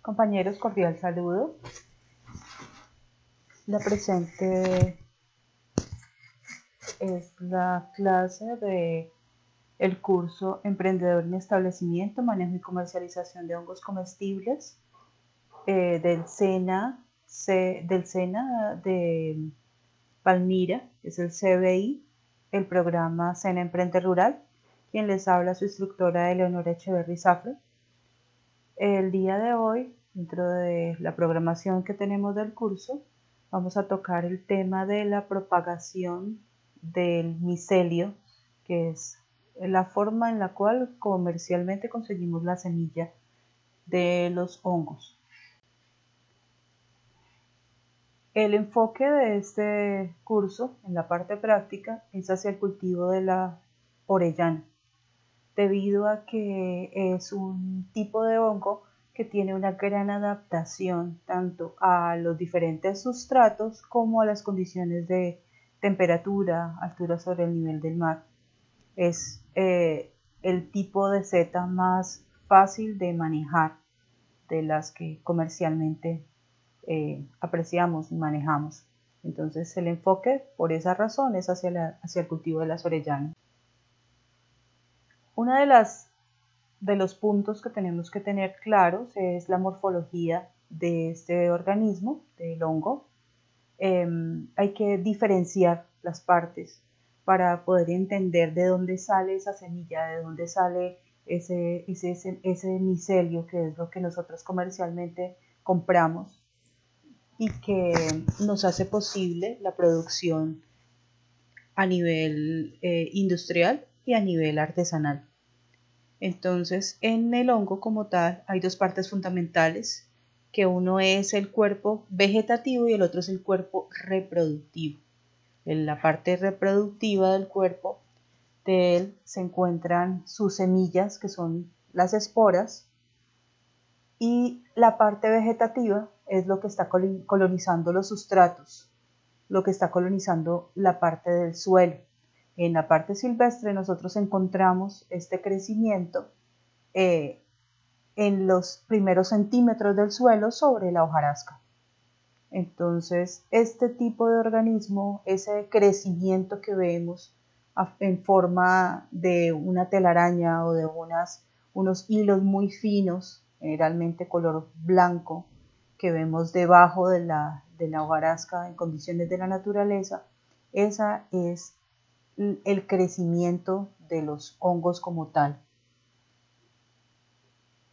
Compañeros, cordial saludo. La presente es la clase de el curso Emprendedor en Establecimiento, Manejo y Comercialización de Hongos Comestibles del SENA de Palmira, que es el CBI, el programa SENA Emprende Rural. Quien les habla, su instructora Eleonora Echeverry Zafra. El día de hoy, dentro de la programación que tenemos del curso, vamos a tocar el tema de la propagación del micelio, que es la forma en la cual comercialmente conseguimos la semilla de los hongos. El enfoque de este curso en la parte práctica es hacia el cultivo de la orellana, debido a que es un tipo de hongo que tiene una gran adaptación tanto a los diferentes sustratos como a las condiciones de temperatura, altura sobre el nivel del mar. Es el tipo de seta más fácil de manejar de las que comercialmente apreciamos y manejamos. Entonces el enfoque por esa razón es hacia el cultivo de las orellanas. Uno de los puntos que tenemos que tener claros es la morfología de este organismo, del hongo. Hay que diferenciar las partes para poder entender de dónde sale esa semilla, de dónde sale ese micelio, que es lo que nosotros comercialmente compramos y que nos hace posible la producción a nivel industrial y a nivel artesanal. Entonces, en el hongo como tal hay dos partes fundamentales, que uno es el cuerpo vegetativo y el otro es el cuerpo reproductivo. En la parte reproductiva del cuerpo de él se encuentran sus semillas, que son las esporas, y la parte vegetativa es lo que está colonizando los sustratos, lo que está colonizando la parte del suelo. En la parte silvestre nosotros encontramos este crecimiento en los primeros centímetros del suelo sobre la hojarasca. Entonces, este tipo de organismo, ese crecimiento que vemos en forma de una telaraña o de unos hilos muy finos, generalmente color blanco, que vemos debajo de la hojarasca en condiciones de la naturaleza, esa es el crecimiento de los hongos como tal.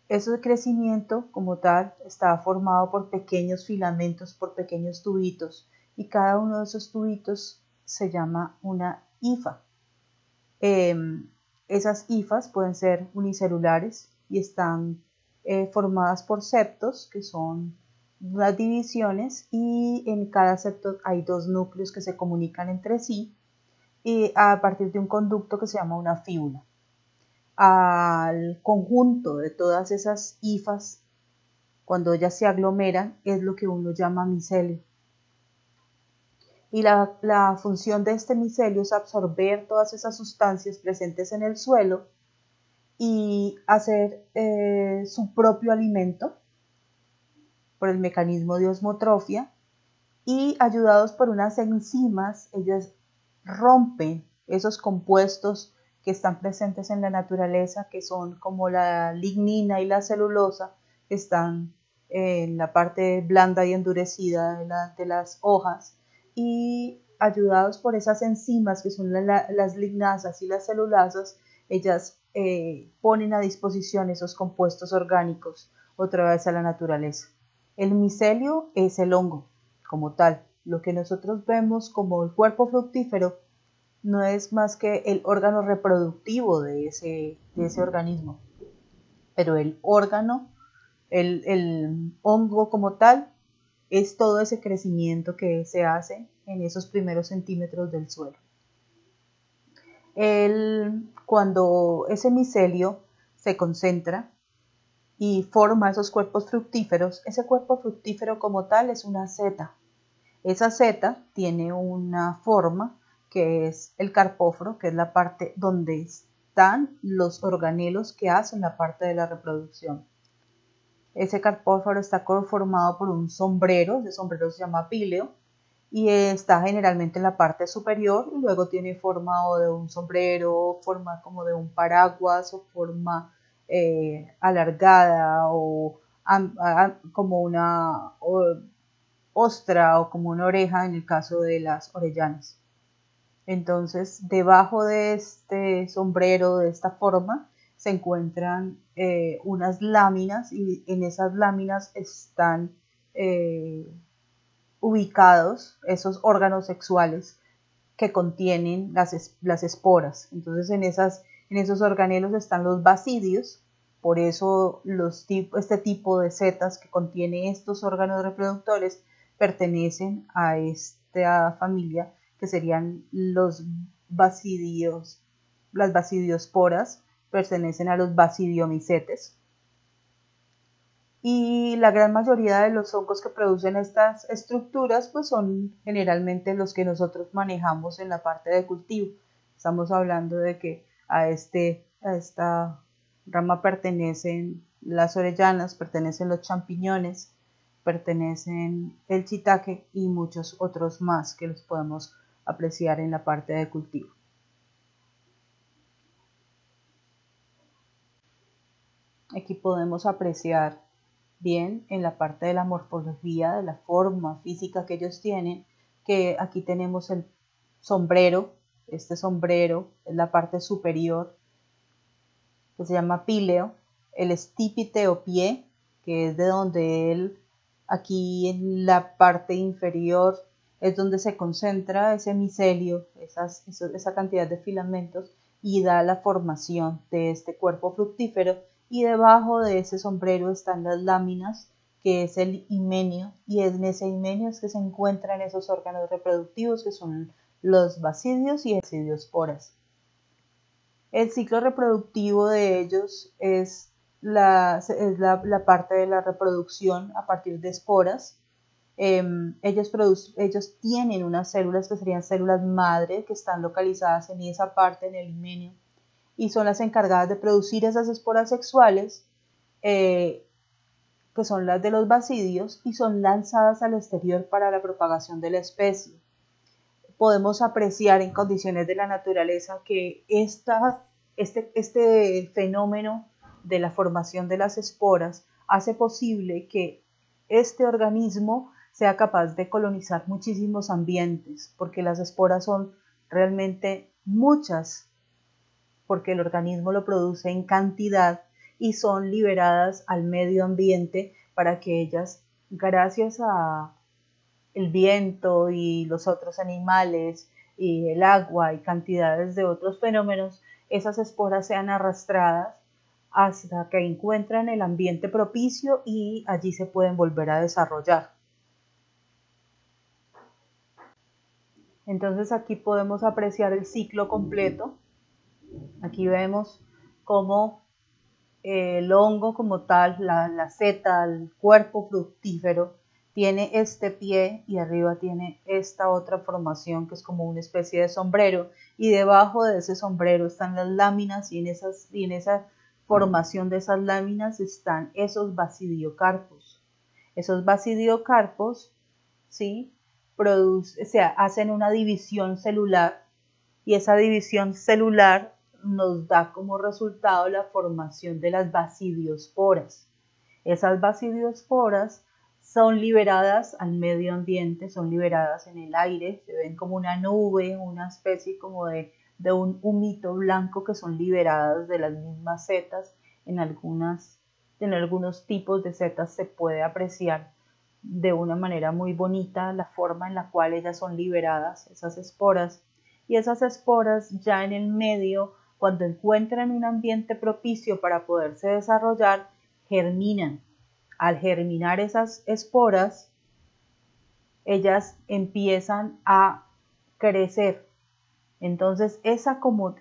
Ese crecimiento como tal está formado por pequeños filamentos, por pequeños tubitos, y cada uno de esos tubitos se llama una hifa. Esas hifas pueden ser unicelulares y están formadas por septos, que son las divisiones, y en cada septo hay dos núcleos que se comunican entre sí y a partir de un conducto que se llama una fíbula. Al conjunto de todas esas hifas, cuando ellas se aglomeran, es lo que uno llama micelio. Y la función de este micelio es absorber todas esas sustancias presentes en el suelo y hacer su propio alimento por el mecanismo de osmotrofia, y ayudados por unas enzimas, ellas rompen esos compuestos que están presentes en la naturaleza, que son como la lignina y la celulosa, que están en la parte blanda y endurecida de las hojas, y ayudados por esas enzimas que son las lignasas y las celulasas, ellas ponen a disposición esos compuestos orgánicos otra vez a la naturaleza. El micelio es el hongo como tal. Lo que nosotros vemos como el cuerpo fructífero no es más que el órgano reproductivo de ese organismo, pero el hongo como tal, es todo ese crecimiento que se hace en esos primeros centímetros del suelo. Cuando ese micelio se concentra y forma esos cuerpos fructíferos, ese cuerpo fructífero como tal es una seta. Esa seta tiene una forma que es el carpóforo, que es la parte donde están los organelos que hacen la parte de la reproducción. Ese carpóforo está conformado por un sombrero, ese sombrero se llama píleo, y está generalmente en la parte superior y luego tiene forma o de un sombrero, forma como de un paraguas o forma alargada o como una ostra o como una oreja en el caso de las orellanas. Entonces, debajo de este sombrero, de esta forma, se encuentran unas láminas y en esas láminas están eh, ubicados esos órganos sexuales que contienen las esporas. Entonces, en esos organelos están los basidios, por eso este tipo de setas que contiene estos órganos reproductores pertenecen a esta familia, que serían los basidios, las basidiosporas, pertenecen a los basidiomicetes. Y la gran mayoría de los hongos que producen estas estructuras pues son generalmente los que nosotros manejamos en la parte de cultivo. Estamos hablando de que a esta rama pertenecen las orellanas, pertenecen los champiñones, pertenecen el shiitake y muchos otros más que los podemos apreciar en la parte de cultivo. Aquí podemos apreciar bien en la parte de la morfología, de la forma física que ellos tienen, que aquí tenemos el sombrero. Este sombrero es la parte superior, que se llama píleo, el estípite o pie, que es de donde él, aquí en la parte inferior, es donde se concentra ese micelio, esa cantidad de filamentos, y da la formación de este cuerpo fructífero. Y debajo de ese sombrero están las láminas, que es el himenio, y en ese himenio es que se encuentran esos órganos reproductivos que son los basidios y basidiosporas. El ciclo reproductivo de ellos es la parte de la reproducción a partir de esporas. Ellos tienen unas células que serían células madre, que están localizadas en esa parte, en el himenio, y son las encargadas de producir esas esporas sexuales, que son las de los basidios, y son lanzadas al exterior para la propagación de la especie. Podemos apreciar en condiciones de la naturaleza que este fenómeno de la formación de las esporas hace posible que este organismo sea capaz de colonizar muchísimos ambientes, porque las esporas son realmente muchas, porque el organismo lo produce en cantidad y son liberadas al medio ambiente para que ellas, gracias a el viento y los otros animales y el agua y cantidades de otros fenómenos, esas esporas sean arrastradas hasta que encuentran el ambiente propicio y allí se pueden volver a desarrollar. Entonces aquí podemos apreciar el ciclo completo. Aquí vemos cómo el hongo como tal, la seta, el cuerpo fructífero, tiene este pie y arriba tiene esta otra formación que es como una especie de sombrero, y debajo de ese sombrero están las láminas, y en esa formación de esas láminas están esos basidiocarpos. Esos basidiocarpos, ¿sí? Hacen una división celular, y esa división celular nos da como resultado la formación de las basidiosporas. Esas basidiosporas son liberadas al medio ambiente, son liberadas en el aire, se ven como una nube, una especie como de un humito blanco que son liberadas de las mismas setas. En algunos tipos de setas se puede apreciar de una manera muy bonita la forma en la cual ellas son liberadas, esas esporas. Y esas esporas ya en el medio, cuando encuentran un ambiente propicio para poderse desarrollar, germinan. Al germinar esas esporas, ellas empiezan a crecer. Entonces, esa como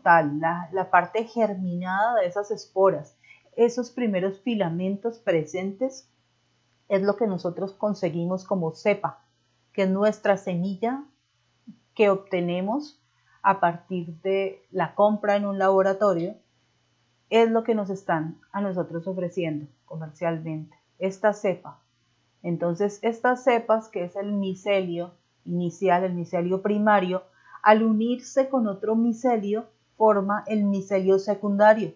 tal, la parte germinada de esas esporas, esos primeros filamentos presentes, es lo que nosotros conseguimos como cepa, que es nuestra semilla que obtenemos a partir de la compra en un laboratorio, es lo que nos están a nosotros ofreciendo comercialmente, esta cepa. Entonces, estas cepas, que es el micelio inicial, el micelio primario, al unirse con otro micelio, forma el micelio secundario.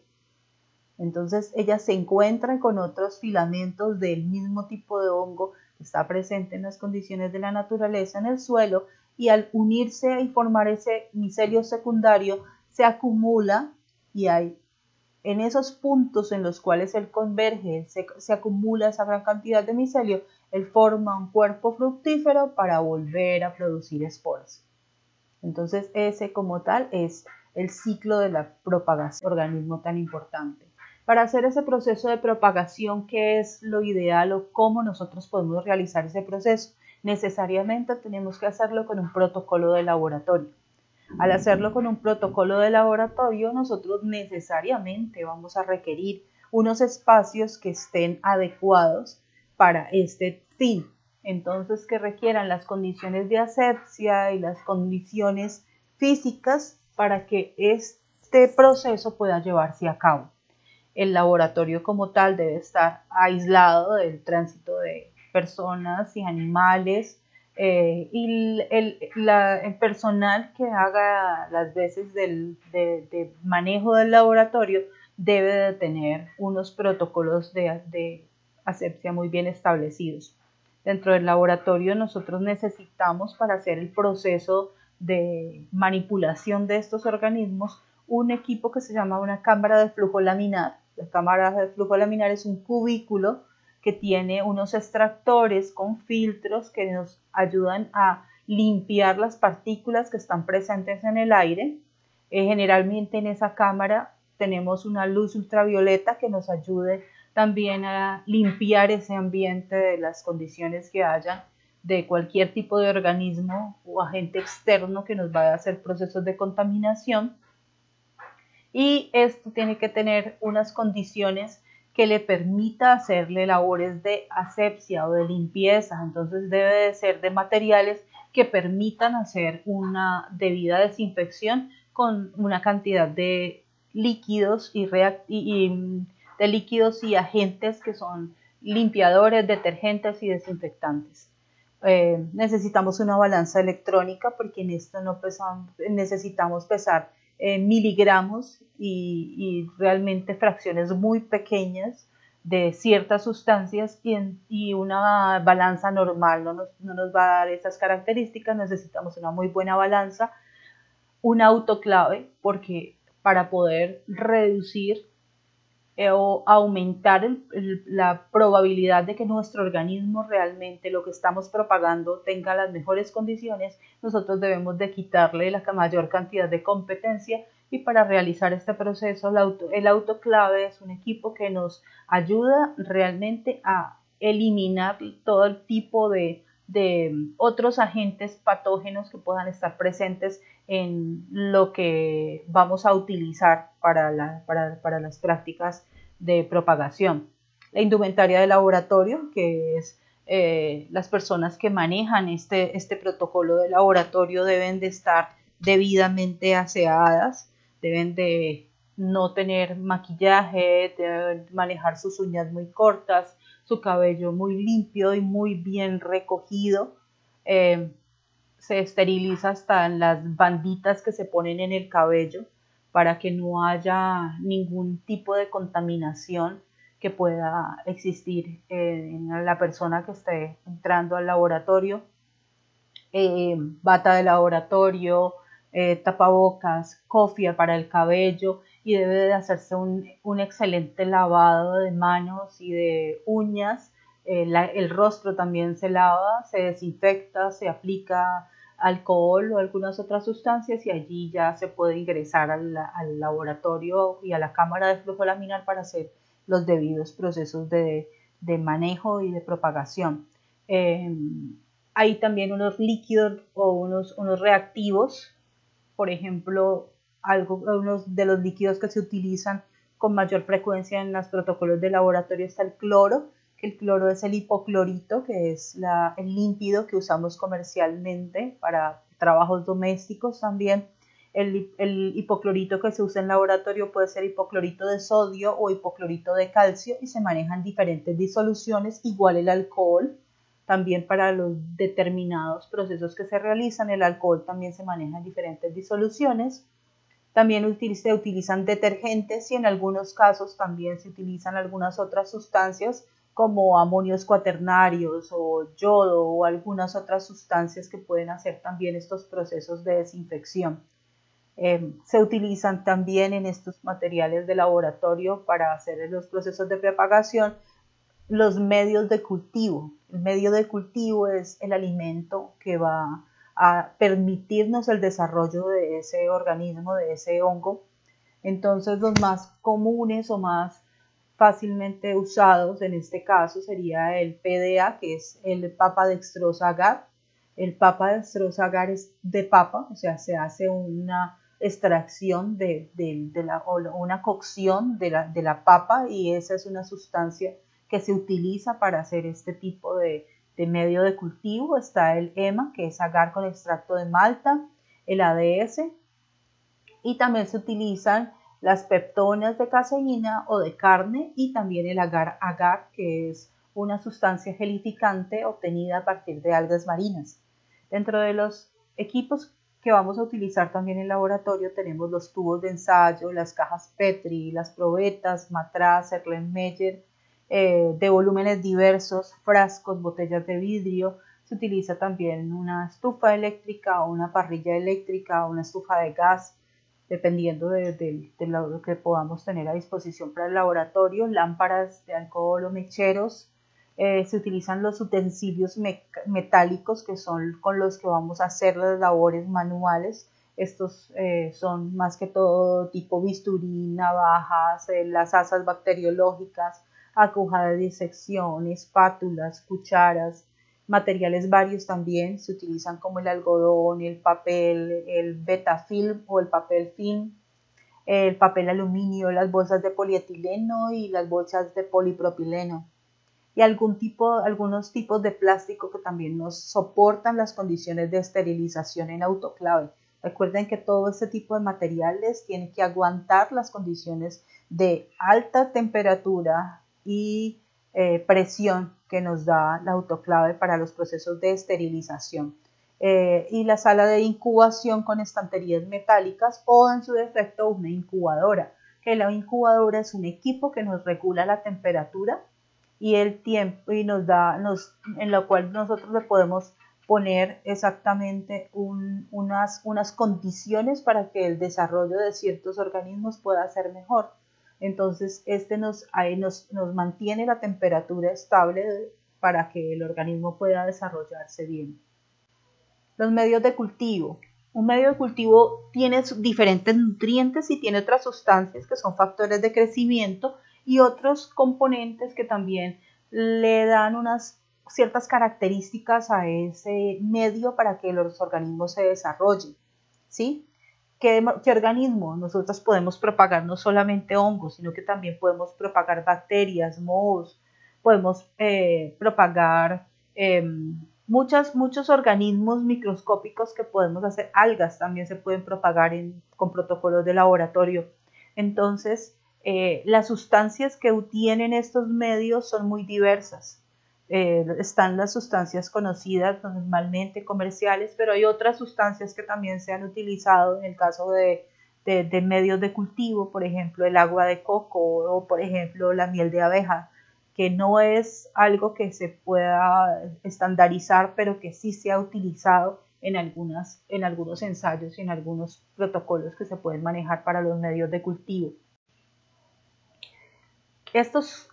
Entonces, ellas se encuentran con otros filamentos del mismo tipo de hongo que está presente en las condiciones de la naturaleza en el suelo, y al unirse y formar ese micelio secundario, se acumula, y hay en esos puntos en los cuales él converge, se acumula esa gran cantidad de micelio, él forma un cuerpo fructífero para volver a producir esporas. Entonces ese como tal es el ciclo de la propagación, organismo tan importante. Para hacer ese proceso de propagación, ¿qué es lo ideal o cómo nosotros podemos realizar ese proceso? Necesariamente tenemos que hacerlo con un protocolo de laboratorio. Al hacerlo con un protocolo de laboratorio, nosotros necesariamente vamos a requerir unos espacios que estén adecuados para este fin. Entonces, que requieran las condiciones de asepsia y las condiciones físicas para que este proceso pueda llevarse a cabo. El laboratorio como tal debe estar aislado del tránsito de personas y animales, y el personal que haga las veces de manejo del laboratorio debe de tener unos protocolos de asepsia muy bien establecidos. Dentro del laboratorio nosotros necesitamos, para hacer el proceso de manipulación de estos organismos, un equipo que se llama una cámara de flujo laminar. La cámara de flujo laminar es un cubículo que tiene unos extractores con filtros que nos ayudan a limpiar las partículas que están presentes en el aire. Generalmente en esa cámara tenemos una luz ultravioleta que nos ayude también a limpiar ese ambiente de las condiciones que haya de cualquier tipo de organismo o agente externo que nos vaya a hacer procesos de contaminación. Y esto tiene que tener unas condiciones que le permita hacerle labores de asepsia o de limpieza. Entonces debe de ser de materiales que permitan hacer una debida desinfección con una cantidad de líquidos de líquidos y agentes que son limpiadores, detergentes y desinfectantes. Necesitamos una balanza electrónica, porque en esto no necesitamos pesar miligramos y realmente fracciones muy pequeñas de ciertas sustancias, y una balanza normal no nos va a dar esas características. Necesitamos una muy buena balanza, un autoclave, porque para poder reducir o aumentar la probabilidad de que nuestro organismo realmente, lo que estamos propagando, tenga las mejores condiciones, nosotros debemos de quitarle la mayor cantidad de competencia. Y para realizar este proceso, el autoclave es un equipo que nos ayuda realmente a eliminar todo el tipo de otros agentes patógenos que puedan estar presentes en lo que vamos a utilizar para las prácticas de propagación. La indumentaria de laboratorio, que es las personas que manejan este protocolo de laboratorio, deben de estar debidamente aseadas, deben de no tener maquillaje, deben manejar sus uñas muy cortas, su cabello muy limpio y muy bien recogido. Se esteriliza hasta en las banditas que se ponen en el cabello, para que no haya ningún tipo de contaminación que pueda existir en la persona que esté entrando al laboratorio. Bata de laboratorio, tapabocas, cofia para el cabello, y debe de hacerse un excelente lavado de manos y de uñas. El rostro también se lava, se desinfecta, se aplica alcohol o algunas otras sustancias, y allí ya se puede ingresar al laboratorio y a la cámara de flujo laminar para hacer los debidos procesos de manejo y de propagación. Hay también unos líquidos o unos reactivos. Por ejemplo, unos de los líquidos que se utilizan con mayor frecuencia en los protocolos de laboratorio está el cloro, que el cloro es el hipoclorito, que es el límpido que usamos comercialmente para trabajos domésticos también. El hipoclorito que se usa en laboratorio puede ser hipoclorito de sodio o hipoclorito de calcio y se manejan diferentes disoluciones, igual el alcohol. También para los determinados procesos que se realizan, el alcohol también se maneja en diferentes disoluciones. También se utilizan detergentes y en algunos casos también se utilizan algunas otras sustancias como amonios cuaternarios o yodo o algunas otras sustancias que pueden hacer también estos procesos de desinfección. Se utilizan también en estos materiales de laboratorio para hacer los procesos de propagación los medios de cultivo. El medio de cultivo es el alimento que va a permitirnos el desarrollo de ese organismo, de ese hongo. Entonces los más comunes o más fácilmente usados en este caso sería el PDA, que es el Papa dextrosa agar. El Papa dextrosa agar es de papa, o sea, se hace una extracción o una cocción de la papa y esa es una sustancia que se utiliza para hacer este tipo de medio de cultivo. Está el EMA, que es agar con extracto de malta, el ADS, y también se utilizan las peptonas de caseína o de carne y también el agar-agar, que es una sustancia gelificante obtenida a partir de algas marinas. Dentro de los equipos que vamos a utilizar también en laboratorio tenemos los tubos de ensayo, las cajas Petri, las probetas, matraz, Erlenmeyer, de volúmenes diversos, frascos, botellas de vidrio. Se utiliza también una estufa eléctrica o una parrilla eléctrica o una estufa de gas, dependiendo de lo que podamos tener a disposición para el laboratorio, lámparas de alcohol o mecheros. Se utilizan los utensilios metálicos que son con los que vamos a hacer las labores manuales. Estos son más que todo tipo bisturí, navajas, las asas bacteriológicas, aguja de disección, espátulas, cucharas, materiales varios también se utilizan como el algodón, el papel, el betafilm o el papel film, el papel aluminio, las bolsas de polietileno y las bolsas de polipropileno y algunos tipos de plástico que también nos soportan las condiciones de esterilización en autoclave. Recuerden que todo este tipo de materiales tiene que aguantar las condiciones de alta temperatura y presión que nos da la autoclave para los procesos de esterilización. Y la sala de incubación con estanterías metálicas o en su defecto una incubadora, que la incubadora es un equipo que nos regula la temperatura y el tiempo y en lo cual nosotros le podemos poner exactamente unas condiciones para que el desarrollo de ciertos organismos pueda ser mejor. Entonces, nos mantiene la temperatura estable para que el organismo pueda desarrollarse bien. Los medios de cultivo. Un medio de cultivo tiene diferentes nutrientes y tiene otras sustancias que son factores de crecimiento y otros componentes que también le dan unas ciertas características a ese medio para que los organismos se desarrollen. ¿Sí? ¿Qué organismo? Nosotros podemos propagar no solamente hongos, sino que también podemos propagar bacterias, mohos, podemos propagar muchos organismos microscópicos que podemos hacer, algas también se pueden propagar con protocolos de laboratorio. Entonces, las sustancias que tienen estos medios son muy diversas. Están las sustancias conocidas normalmente comerciales, pero hay otras sustancias que también se han utilizado en el caso de medios de cultivo, por ejemplo el agua de coco o por ejemplo la miel de abeja, que no es algo que se pueda estandarizar, pero que sí se ha utilizado en algunos ensayos y en algunos protocolos que se pueden manejar para los medios de cultivo. Estos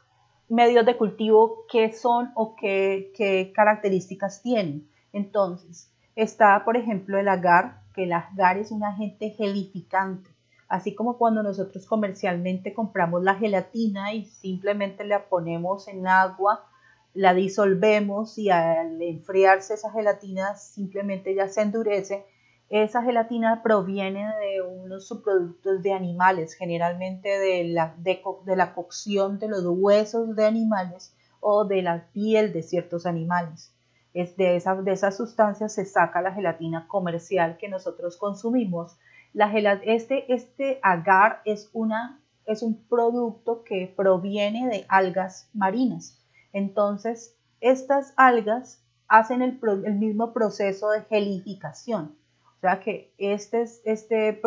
medios de cultivo, ¿qué son o qué características tienen? Entonces, está, por ejemplo, el agar, que el agar es un agente gelificante, así como cuando nosotros comercialmente compramos la gelatina y simplemente la ponemos en agua, la disolvemos y al enfriarse esa gelatina simplemente ya se endurece. Esa gelatina proviene de unos subproductos de animales, generalmente de la cocción de los huesos de animales o de la piel de ciertos animales. De esas sustancias se saca la gelatina comercial que nosotros consumimos. Este agar es un producto que proviene de algas marinas. Entonces, estas algas hacen el mismo proceso de gelificación. O sea que este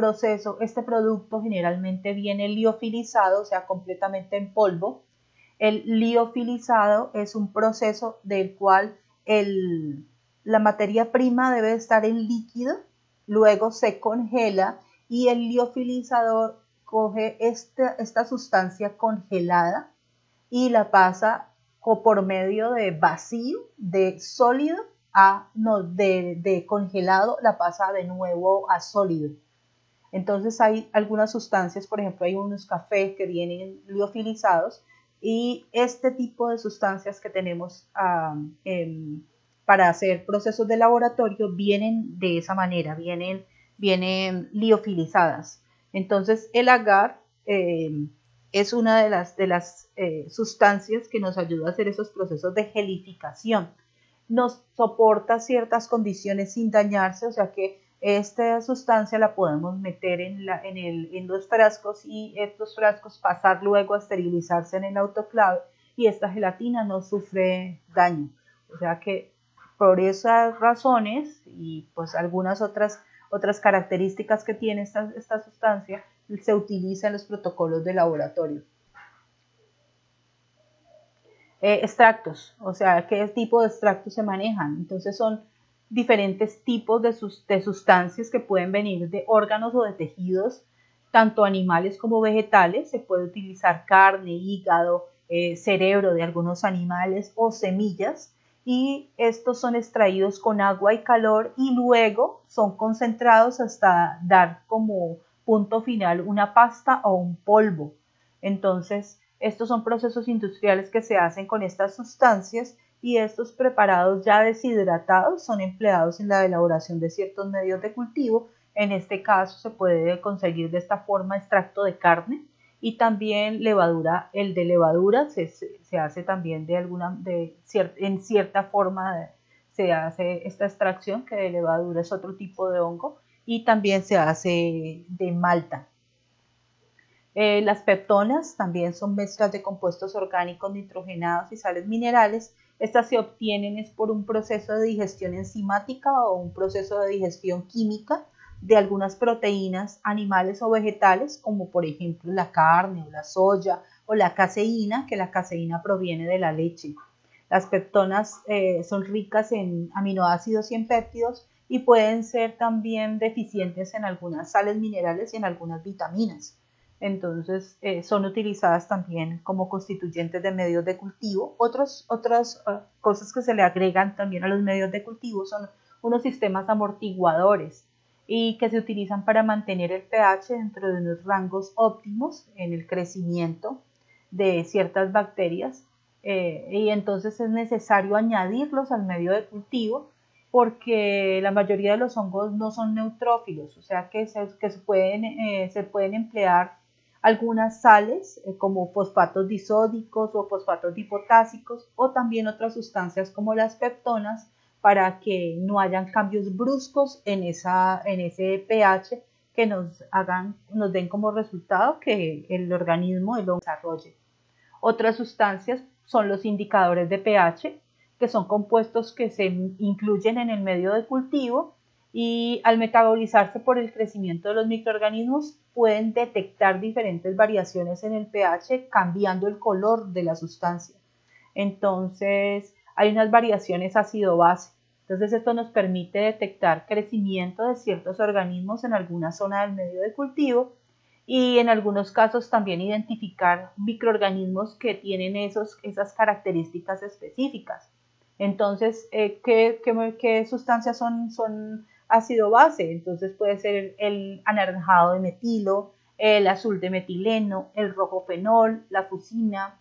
producto generalmente viene liofilizado, o sea, completamente en polvo. El liofilizado es un proceso del cual la materia prima debe estar en líquido, luego se congela y el liofilizador coge esta sustancia congelada y la pasa por medio de vacío, de sólido de congelado, la pasa de nuevo a sólido. Entonces hay algunas sustancias, por ejemplo, hay unos cafés que vienen liofilizados y este tipo de sustancias que tenemos para hacer procesos de laboratorio vienen de esa manera, vienen liofilizadas. Entonces el agar es una de las sustancias que nos ayuda a hacer esos procesos de gelificación. Nos soporta ciertas condiciones sin dañarse, o sea que esta sustancia la podemos meter en los frascos y estos frascos pasar luego a esterilizarse en el autoclave y esta gelatina no sufre daño. O sea que por esas razones y pues algunas otras características que tiene esta sustancia se utiliza en los protocolos de laboratorio. Extractos, o sea, qué tipo de extractos se manejan. Entonces son diferentes tipos de sustancias que pueden venir de órganos o de tejidos, tanto animales como vegetales. Se puede utilizar carne, hígado, cerebro de algunos animales o semillas, y estos son extraídos con agua y calor y luego son concentrados hasta dar como punto final una pasta o un polvo. Entonces, estos son procesos industriales que se hacen con estas sustancias y estos preparados ya deshidratados son empleados en la elaboración de ciertos medios de cultivo. En este caso se puede conseguir de esta forma extracto de carne y también levadura. El de levadura se hace también en cierta forma se hace esta extracción, que de levadura es otro tipo de hongo, y también se hace de malta. Las peptonas también son mezclas de compuestos orgánicos nitrogenados y sales minerales. Estas se obtienen es por un proceso de digestión enzimática o un proceso de digestión química de algunas proteínas animales o vegetales, como por ejemplo la carne o la soya o la caseína, que la caseína proviene de la leche. Las peptonas son ricas en aminoácidos y en péptidos y pueden ser también deficientes en algunas sales minerales y en algunas vitaminas. Entonces son utilizadas también como constituyentes de medios de cultivo. Otras cosas que se le agregan también a los medios de cultivo son unos sistemas amortiguadores y que se utilizan para mantener el pH dentro de unos rangos óptimos en el crecimiento de ciertas bacterias, y entonces es necesario añadirlos al medio de cultivo porque la mayoría de los hongos no son neutrófilos, o sea que se pueden emplear algunas sales como fosfatos disódicos o fosfatos dipotásicos o también otras sustancias como las peptonas para que no hayan cambios bruscos en ese pH que nos den como resultado que el organismo lo desarrolle. Otras sustancias son los indicadores de pH, que son compuestos que se incluyen en el medio de cultivo y al metabolizarse por el crecimiento de los microorganismos pueden detectar diferentes variaciones en el pH cambiando el color de la sustancia. Entonces hay unas variaciones ácido-base. Entonces esto nos permite detectar crecimiento de ciertos organismos en alguna zona del medio de cultivo y en algunos casos también identificar microorganismos que tienen esas características específicas. Entonces, ¿qué sustancias son ácido base? Entonces puede ser el anaranjado de metilo, el azul de metileno, el rojo fenol, la fucina,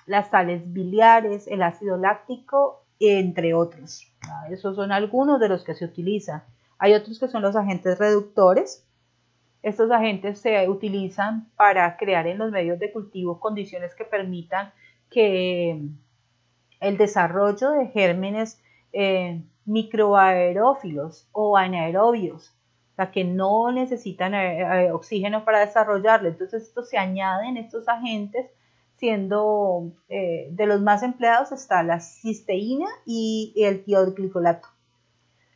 las sales biliares, el ácido láctico, entre otros. Esos son algunos de los que se utilizan. Hay otros que son los agentes reductores. Estos agentes se utilizan para crear en los medios de cultivo condiciones que permitan que el desarrollo de gérmenes microaerófilos o anaerobios. O sea, que no necesitan oxígeno para desarrollarlo. Entonces, estos se añaden, estos agentes, siendo de los más empleados está la cisteína y el tioglicolato.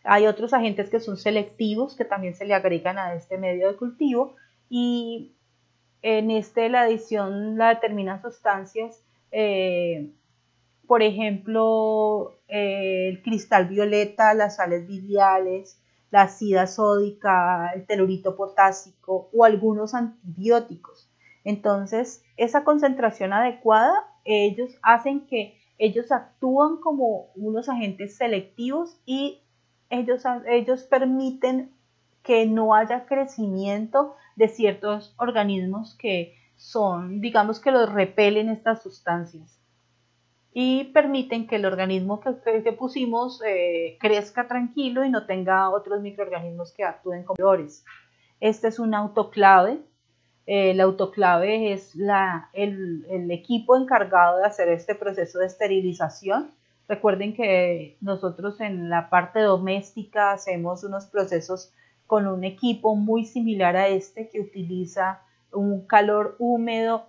Hay otros agentes que son selectivos, que también se le agregan a este medio de cultivo, y en la adición la determinan sustancias, por ejemplo, el cristal violeta, las sales biliares, la acida sódica, el telurito potásico o algunos antibióticos. Entonces, esa concentración adecuada, ellos hacen que ellos actúan como unos agentes selectivos y ellos permiten que no haya crecimiento de ciertos organismos que son, digamos que los repelen estas sustancias y permiten que el organismo que pusimos crezca tranquilo y no tenga otros microorganismos que actúen como peores. Este es un autoclave. El autoclave es el equipo encargado de hacer este proceso de esterilización. Recuerden que nosotros en la parte doméstica hacemos unos procesos con un equipo muy similar a este que utiliza un calor húmedo,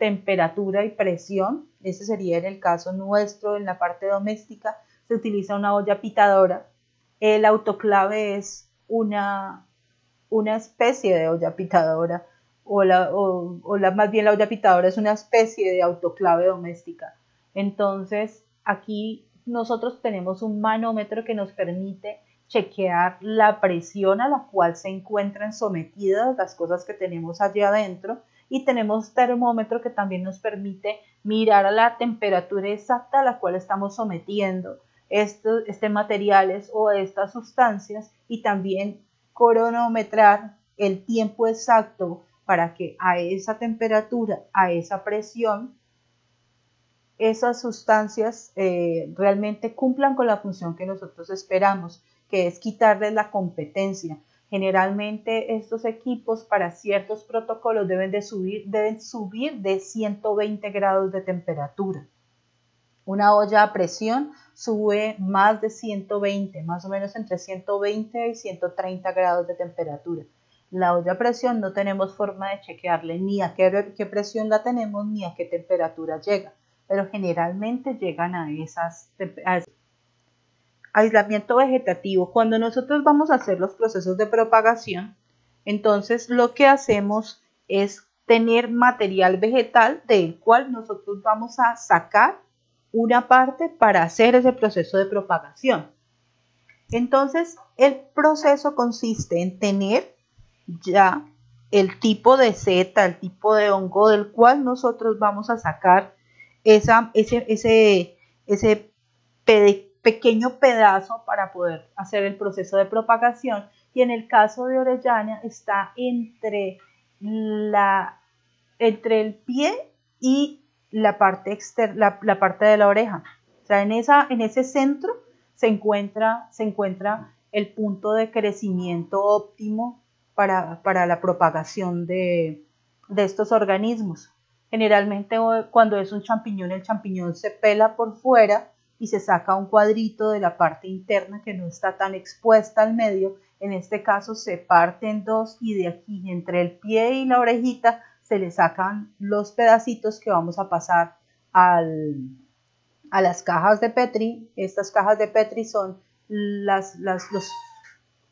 temperatura y presión. Ese sería en el caso nuestro, en la parte doméstica, se utiliza una olla pitadora. El autoclave es una especie de olla pitadora, más bien la olla pitadora es una especie de autoclave doméstica. Entonces, aquí nosotros tenemos un manómetro que nos permite chequear la presión a la cual se encuentran sometidas las cosas que tenemos allí adentro, y tenemos termómetro que también nos permite mirar a la temperatura exacta a la cual estamos sometiendo materiales o estas sustancias, y también cronometrar el tiempo exacto para que a esa temperatura, a esa presión, esas sustancias realmente cumplan con la función que nosotros esperamos, que es quitarles la competencia. Generalmente estos equipos para ciertos protocolos deben subir de 120 grados de temperatura. Una olla a presión sube más de 120, más o menos entre 120 y 130 grados de temperatura. La olla a presión no tenemos forma de chequearle ni a qué presión la tenemos ni a qué temperatura llega, pero generalmente llegan a esas temperaturas. Aislamiento vegetativo. Cuando nosotros vamos a hacer los procesos de propagación, entonces lo que hacemos es tener material vegetal del cual nosotros vamos a sacar una parte para hacer ese proceso de propagación. Entonces, el proceso consiste en tener ya el tipo de seta, el tipo de hongo del cual nosotros vamos a sacar ese pequeño pedazo para poder hacer el proceso de propagación. Y en el caso de Orellana está entre el pie y la parte externa, la parte de la oreja. O sea, en ese centro se encuentra el punto de crecimiento óptimo para la propagación de estos organismos. Generalmente cuando es un champiñón, el champiñón se pela por fuera y se saca un cuadrito de la parte interna que no está tan expuesta al medio. En este caso se parte en dos y de aquí entre el pie y la orejita se le sacan los pedacitos que vamos a pasar a las cajas de Petri. Estas cajas de Petri son los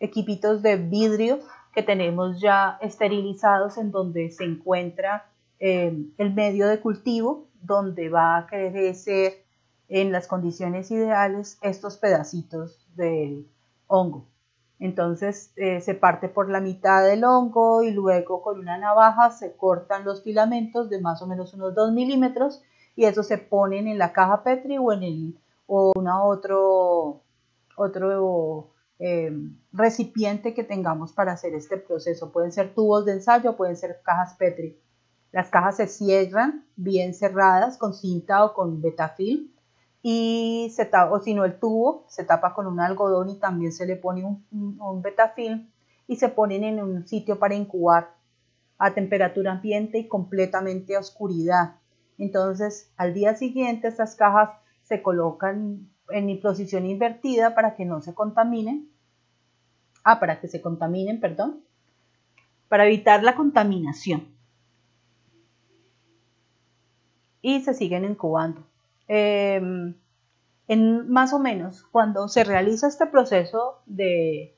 equipitos de vidrio que tenemos ya esterilizados, en donde se encuentra el medio de cultivo, donde va a crecer en las condiciones ideales estos pedacitos del hongo. Entonces se parte por la mitad del hongo y luego con una navaja se cortan los filamentos de más o menos unos 2 milímetros, y eso se ponen en la caja Petri o otro recipiente que tengamos para hacer este proceso. Pueden ser tubos de ensayo, pueden ser cajas Petri. Las cajas se cierran bien cerradas con cinta o con betafilm, y o si no, el tubo se tapa con un algodón y también se le pone un betafilm, y se ponen en un sitio para incubar a temperatura ambiente y completamente a oscuridad. Entonces, al día siguiente estas cajas se colocan en posición invertida para que no se contaminen, para que se contaminen, perdón, para evitar la contaminación. Y se siguen incubando. Más o menos, cuando se realiza este proceso de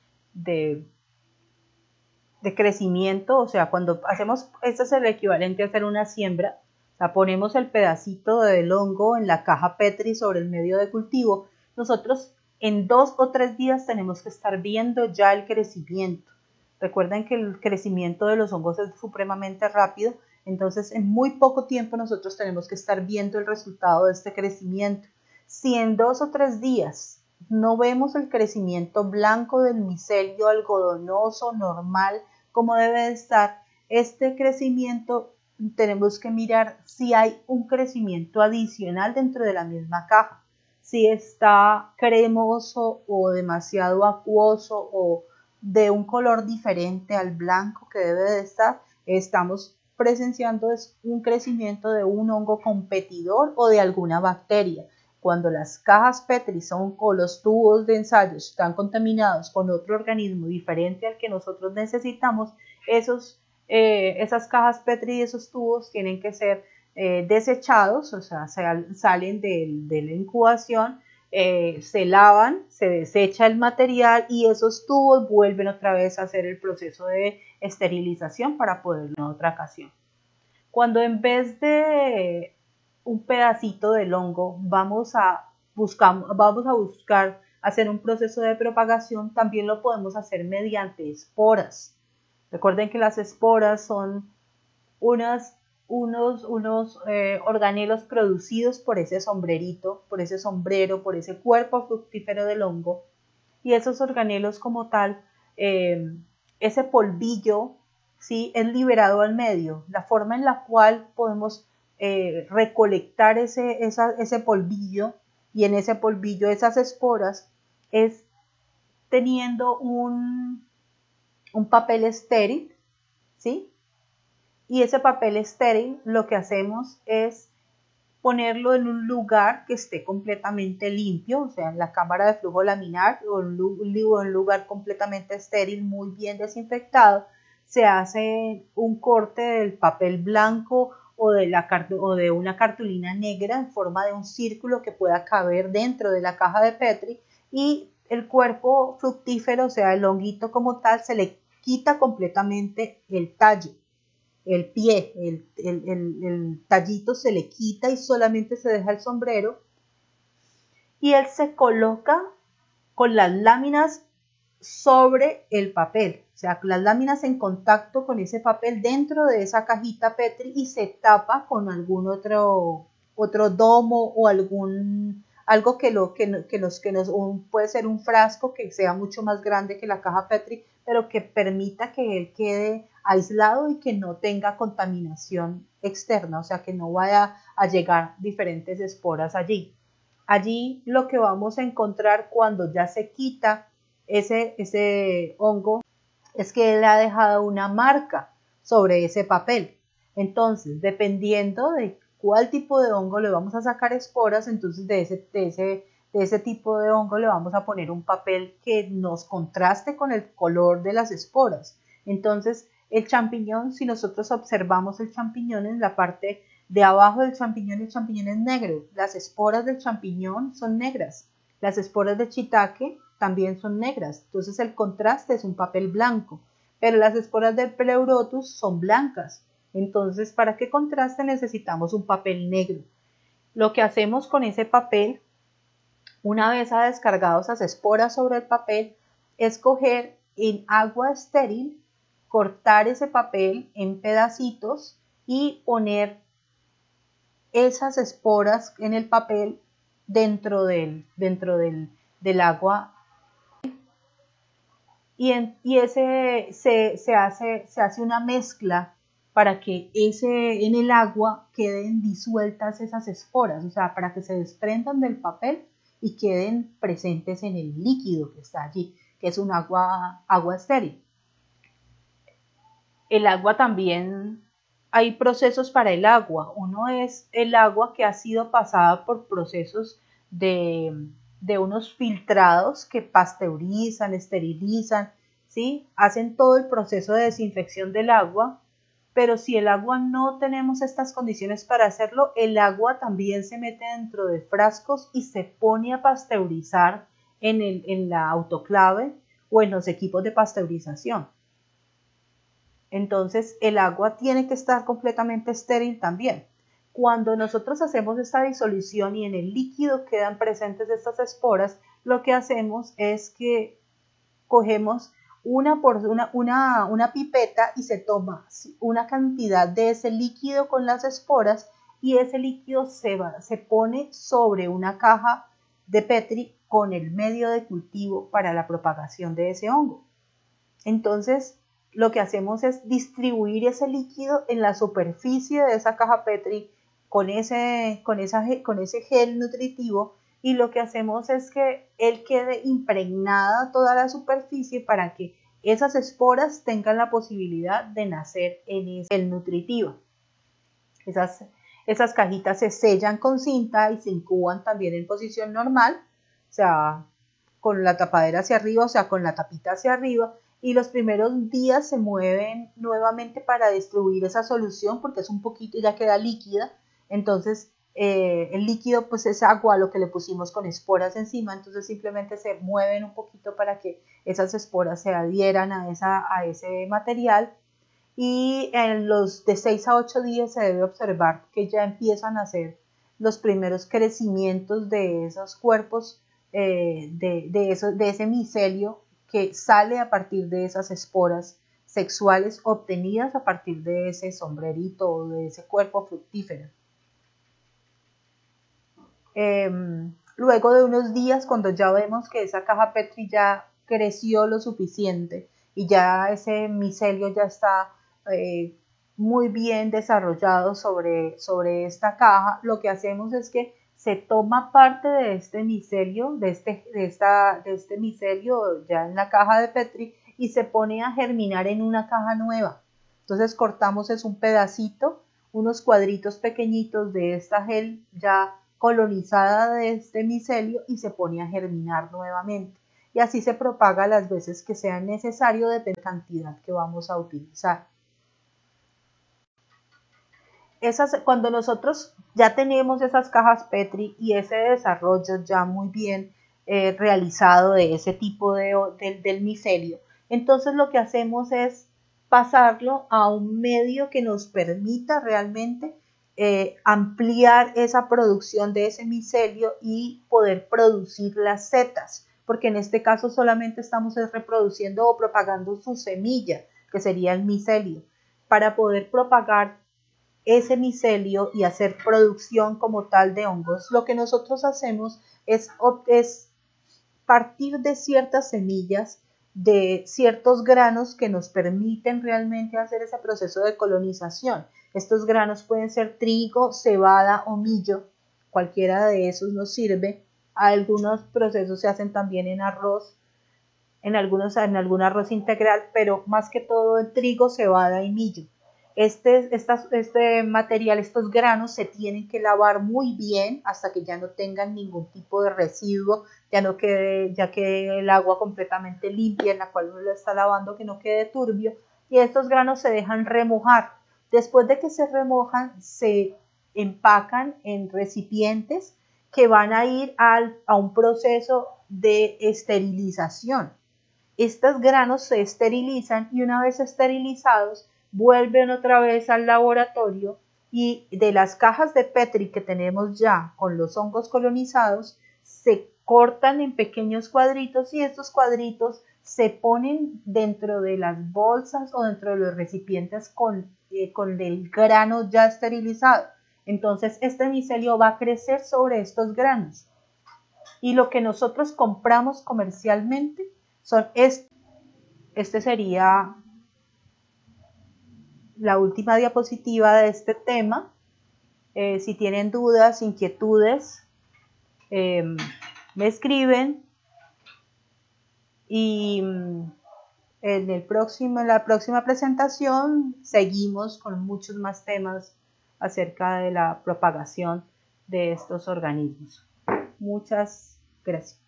crecimiento, o sea, cuando hacemos, esto es el equivalente a hacer una siembra, o sea, ponemos el pedacito del hongo en la caja Petri sobre el medio de cultivo, nosotros en 2 o 3 días tenemos que estar viendo ya el crecimiento. Recuerden que el crecimiento de los hongos es supremamente rápido, entonces en muy poco tiempo nosotros tenemos que estar viendo el resultado de este crecimiento. Si en 2 o 3 días no vemos el crecimiento blanco del micelio algodonoso normal como debe de estar, este crecimiento tenemos que mirar si hay un crecimiento adicional dentro de la misma caja. Si está cremoso o demasiado acuoso o de un color diferente al blanco que debe de estar, estamos presenciando un crecimiento de un hongo competidor o de alguna bacteria. Cuando las cajas Petri o los tubos de ensayos están contaminados con otro organismo diferente al que nosotros necesitamos, esas cajas Petri y esos tubos tienen que ser desechados, o sea, salen de la incubación, se lavan, se desecha el material y esos tubos vuelven otra vez a hacer el proceso de esterilización para poderlo en otra ocasión. Cuando en vez de un pedacito del hongo vamos a buscar hacer un proceso de propagación, también lo podemos hacer mediante esporas. Recuerden que las esporas son unos organelos producidos por ese sombrerito, por ese sombrero, por ese cuerpo fructífero del hongo, y esos organelos como tal, ese polvillo, ¿sí?, es liberado al medio. La forma en la cual podemos recolectar ese polvillo, y en ese polvillo esas esporas, es teniendo un papel estéril, ¿sí? Y ese papel estéril lo que hacemos es ponerlo en un lugar que esté completamente limpio, o sea, en la cámara de flujo laminar o en un lugar completamente estéril, muy bien desinfectado. Se hace un corte del papel blanco o de una cartulina negra en forma de un círculo que pueda caber dentro de la caja de Petri, y el cuerpo fructífero, o sea, el honguito como tal, se le quita completamente el tallo. El pie, el tallito se le quita y solamente se deja el sombrero, y él se coloca con las láminas sobre el papel, o sea, las láminas en contacto con ese papel dentro de esa cajita Petri, y se tapa con algún otro domo o algo puede ser un frasco que sea mucho más grande que la caja Petri, pero que permita que él quede aislado y que no tenga contaminación externa, o sea, que no vaya a llegar diferentes esporas allí. Allí lo que vamos a encontrar cuando ya se quita ese hongo es que él ha dejado una marca sobre ese papel. Entonces, dependiendo de cuál tipo de hongo le vamos a sacar esporas, entonces de ese tipo de hongo le vamos a poner un papel que nos contraste con el color de las esporas. Entonces, el champiñón, si nosotros observamos el champiñón, en la parte de abajo del champiñón, el champiñón es negro. Las esporas del champiñón son negras. Las esporas de shiitake también son negras. Entonces el contraste es un papel blanco. Pero las esporas del Pleurotus son blancas. Entonces, para que contraste necesitamos un papel negro. Lo que hacemos con ese papel, una vez ha descargado esas esporas sobre el papel, es coger en agua estéril, cortar ese papel en pedacitos y poner esas esporas en el papel dentro del agua, y se hace una mezcla para que en el agua queden disueltas esas esporas, o sea, para que se desprendan del papel y queden presentes en el líquido que está allí, que es un agua estéril. El agua también, hay procesos para el agua. Uno es el agua que ha sido pasada por procesos de unos filtrados que pasteurizan, esterilizan ¿sí? Hacen todo el proceso de desinfección del agua, pero si el agua no tenemos estas condiciones para hacerlo, el agua también se mete dentro de frascos y se pone a pasteurizar en la autoclave o en los equipos de pasteurización. Entonces el agua tiene que estar completamente estéril también. Cuando nosotros hacemos esta disolución y en el líquido quedan presentes estas esporas, lo que hacemos es que cogemos una pipeta y se toma una cantidad de ese líquido con las esporas y ese líquido se pone sobre una caja de Petri con el medio de cultivo para la propagación de ese hongo. Entonces, lo que hacemos es distribuir ese líquido en la superficie de esa caja Petri con ese gel nutritivo, y lo que hacemos es que él quede impregnada toda la superficie para que esas esporas tengan la posibilidad de nacer en ese gel nutritivo. Esas cajitas se sellan con cinta y se incuban también en posición normal, o sea, con la tapadera hacia arriba, o sea, con la tapita hacia arriba, y los primeros días se mueven nuevamente para distribuir esa solución porque es un poquito y ya queda líquida. Entonces el líquido pues es agua, lo que le pusimos con esporas encima, entonces simplemente se mueven un poquito para que esas esporas se adhieran a ese material, y en los de 6 a 8 días se debe observar que ya empiezan a hacer los primeros crecimientos de esos cuerpos, de ese micelio que sale a partir de esas esporas sexuales obtenidas a partir de ese sombrerito o de ese cuerpo fructífero. Luego de unos días, cuando ya vemos que esa caja Petri ya creció lo suficiente y ya ese micelio ya está muy bien desarrollado sobre esta caja, lo que hacemos es que se toma parte de este micelio, de este micelio ya en la caja de Petri, y se pone a germinar en una caja nueva. Entonces cortamos un pedacito, unos cuadritos pequeñitos de esta gel ya colonizada de este micelio, y se pone a germinar nuevamente. Y así se propaga las veces que sea necesario, depende de la cantidad que vamos a utilizar. Cuando nosotros ya tenemos esas cajas Petri y ese desarrollo ya muy bien realizado de ese tipo del micelio, entonces lo que hacemos es pasarlo a un medio que nos permita realmente ampliar esa producción de ese micelio y poder producir las setas, porque en este caso solamente estamos reproduciendo o propagando su semilla, que sería el micelio. Para poder propagar ese micelio y hacer producción como tal de hongos, lo que nosotros hacemos es partir de ciertas semillas, de ciertos granos que nos permiten realmente hacer ese proceso de colonización. Estos granos pueden ser trigo, cebada o millo, cualquiera de esos nos sirve. Algunos procesos se hacen también en arroz, en algún arroz integral, pero más que todo en trigo, cebada y millo. Este material, estos granos se tienen que lavar muy bien hasta que ya no tengan ningún tipo de residuo, ya quede el agua completamente limpia en la cual uno lo está lavando, que no quede turbio, y estos granos se dejan remojar. Después de que se remojan, se empacan en recipientes que van a ir a un proceso de esterilización. Estos granos se esterilizan y una vez esterilizados vuelven otra vez al laboratorio, y de las cajas de Petri que tenemos ya con los hongos colonizados se cortan en pequeños cuadritos, y estos cuadritos se ponen dentro de las bolsas o dentro de los recipientes con el grano ya esterilizado. Entonces este micelio va a crecer sobre estos granos, y lo que nosotros compramos comercialmente son este sería la última diapositiva de este tema. Si tienen dudas, inquietudes, me escriben, y en la próxima presentación seguimos con muchos más temas acerca de la propagación de estos organismos. Muchas gracias.